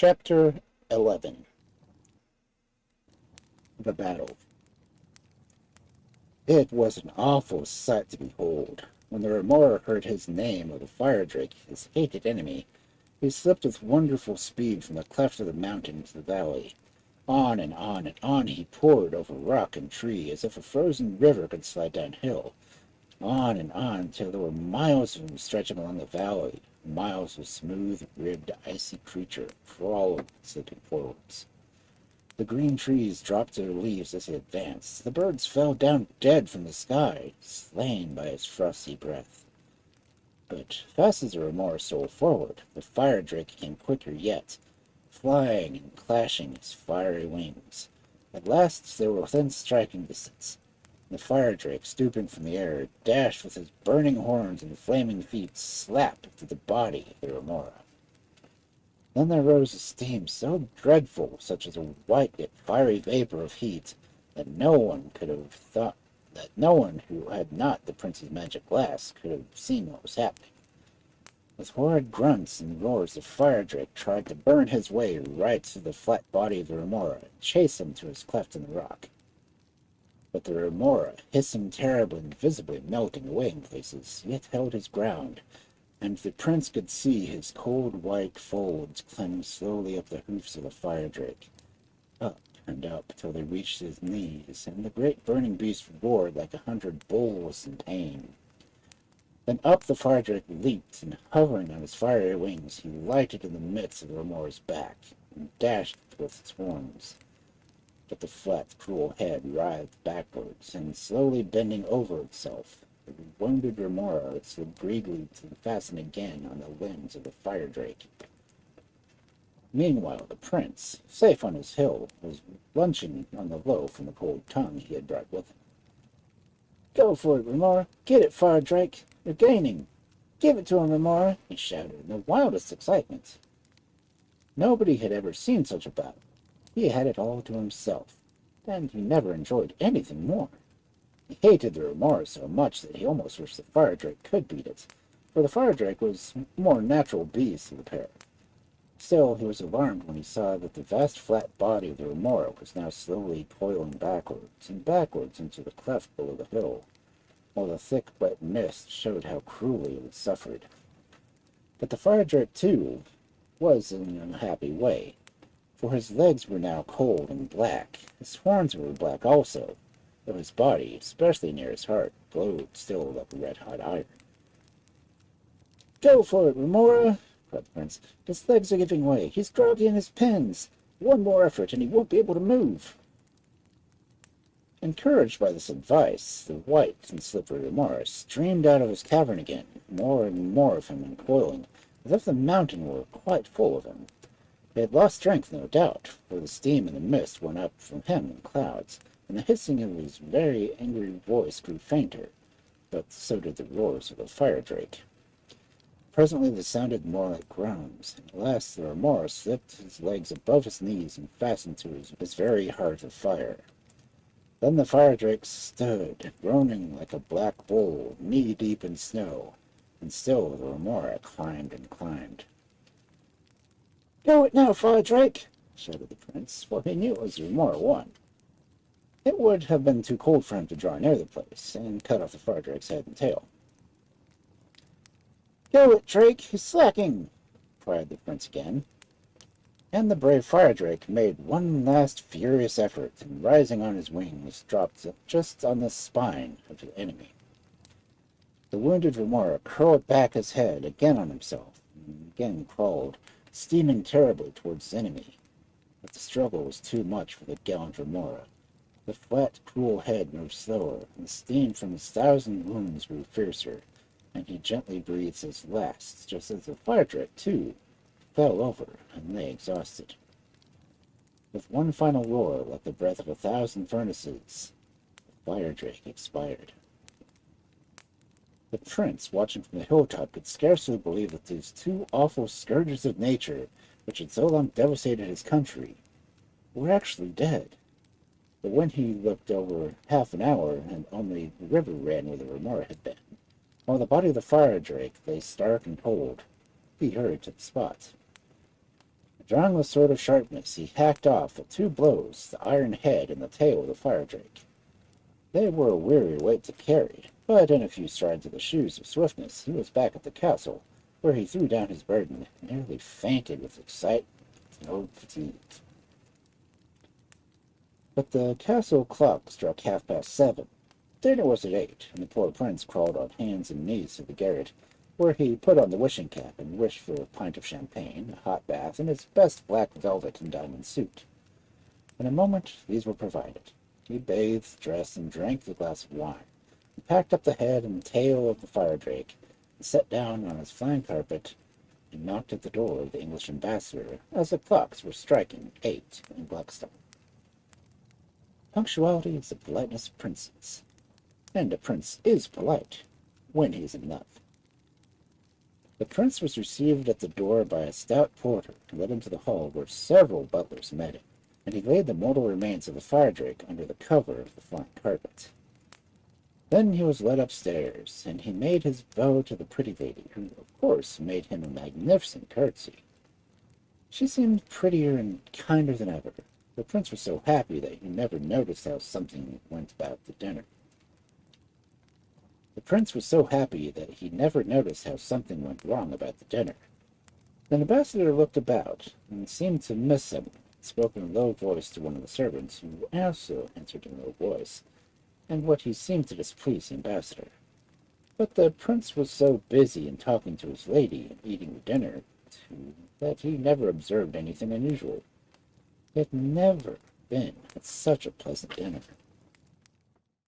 Chapter 11. The Battle. It was an awful sight to behold. When the Remora heard his name of the Firedrake, his hated enemy, he slipped with wonderful speed from the cleft of the mountain into the valley. On and on and on he poured over rock and tree, as if a frozen river could slide downhill. On and on, till there were miles of him stretching along the valley, miles of smooth-ribbed, icy creature crawling, slipping forwards. The green trees dropped their leaves as he advanced. The birds fell down dead from the sky, slain by his frosty breath. But fast as the Remora stole forward, the Firedrake came quicker yet, flying and clashing his fiery wings. At last they were within striking distance. The Firedrake, stooping from the air, dashed with his burning horns and flaming feet slap into the body of the Remora. Then there rose a steam so dreadful, such as a white yet fiery vapor of heat, that no one who had not the prince's magic glass could have seen what was happening. With horrid grunts and roars, the Firedrake tried to burn his way right through the flat body of the Remora and chase him to his cleft in the rock. But the Remora, hissing terribly and visibly melting away in places, yet held his ground, and the prince could see his cold white folds climbing slowly up the hoofs of the Firedrake, up and up till they reached his knees, and the great burning beast roared like 100 bulls in pain. Then up the Firedrake leaped, and hovering on his fiery wings, he lighted in the midst of the Remora's back, and dashed with its horns. But the flat, cruel head writhed backwards, and slowly bending over itself, the wounded Remora slid greedily to fasten again on the limbs of the Firedrake. Meanwhile, the prince, safe on his hill, was lunching on the loaf and the cold tongue he had brought with him. "Go for it, Remora! Get it, Firedrake! You're gaining! Give it to him, Remora!" he shouted in the wildest excitement. Nobody had ever seen such a battle. He had it all to himself, and he never enjoyed anything more. He hated the Remora so much that he almost wished the Firedrake could beat it, for the Firedrake was a more natural beast of the pair. Still, he was alarmed when he saw that the vast flat body of the Remora was now slowly coiling backwards and backwards into the cleft below the hill, while the thick wet mist showed how cruelly it had suffered. But the Firedrake, too, was in an unhappy way, for his legs were now cold and black. His horns were black also, though his body, especially near his heart, glowed still like red-hot iron. "Go for it, Remora!" cried the prince. "His legs are giving way. He's groggy in his pins. One more effort, and he won't be able to move." Encouraged by this advice, the white and slippery Remora streamed out of his cavern again, more and more of him uncoiling, as if the mountain were quite full of him. He had lost strength, no doubt, for the steam and the mist went up from him in clouds, and the hissing of his very angry voice grew fainter, but so did the roars of the Firedrake. Presently they sounded more like groans, and at last the Remora slipped his legs above his knees and fastened to his very heart of fire. Then the Firedrake stood, groaning like a black bull, knee-deep in snow, and still the Remora climbed and climbed. "Go it now, Firedrake!" shouted the prince, for he knew it was the Remora won. It would have been too cold for him to draw near the place, and cut off the Firedrake's head and tail. "Go it, Drake! He's slacking!" cried the prince again. And the brave Firedrake made one last furious effort, and rising on his wings, dropped just on the spine of the enemy. The wounded Remora curled back his head again on himself, and again crawled, steaming terribly towards his enemy. But the struggle was too much for the gallant Remora. The flat, cruel head moved slower, and the steam from his 1,000 wounds grew fiercer, and he gently breathed his last, just as the Firedrake, too, fell over and lay exhausted. With one final roar, like the breath of 1,000 furnaces, the Firedrake expired. The prince, watching from the hilltop, could scarcely believe that these two awful scourges of nature, which had so long devastated his country, were actually dead. But when he looked over half an hour, and only the river ran where the Remora had been, while the body of the Firedrake lay stark and cold, he hurried to the spot. Drawing the sword of sharpness, he hacked off with 2 blows the iron head and the tail of the Firedrake. They were a weary weight to carry, but in a few strides of the shoes of swiftness he was back at the castle, where he threw down his burden, nearly fainted with excitement and fatigue. But the castle clock struck 7:30. Dinner was at 8, and the poor prince crawled on hands and knees to the garret, where he put on the wishing cap and wished for a pint of champagne, a hot bath, and his best black velvet and diamond suit. In a moment these were provided. He bathed, dressed, and drank the glass of wine. He packed up the head and tail of the Firedrake, and sat down on his fine carpet, and knocked at the door of the English ambassador as the clocks were striking 8 in Blackstone. Punctuality is the politeness of princes, and a prince is polite when he is in love. The prince was received at the door by a stout porter and led into the hall where several butlers met him, and he laid the mortal remains of the Firedrake under the cover of the fine carpet. Then he was led upstairs, and he made his bow to the pretty lady, who, of course, made him a magnificent curtsy. She seemed prettier and kinder than ever. The prince was so happy that he never noticed how something went about the dinner. The prince was so happy that he never noticed how something went wrong about the dinner. The ambassador looked about, and seemed to miss someone, and spoke in a low voice to one of the servants, who also answered in a low voice, and what he seemed to displease the ambassador. But the prince was so busy in talking to his lady and eating the dinner that he never observed anything unusual. He had never been at such a pleasant dinner.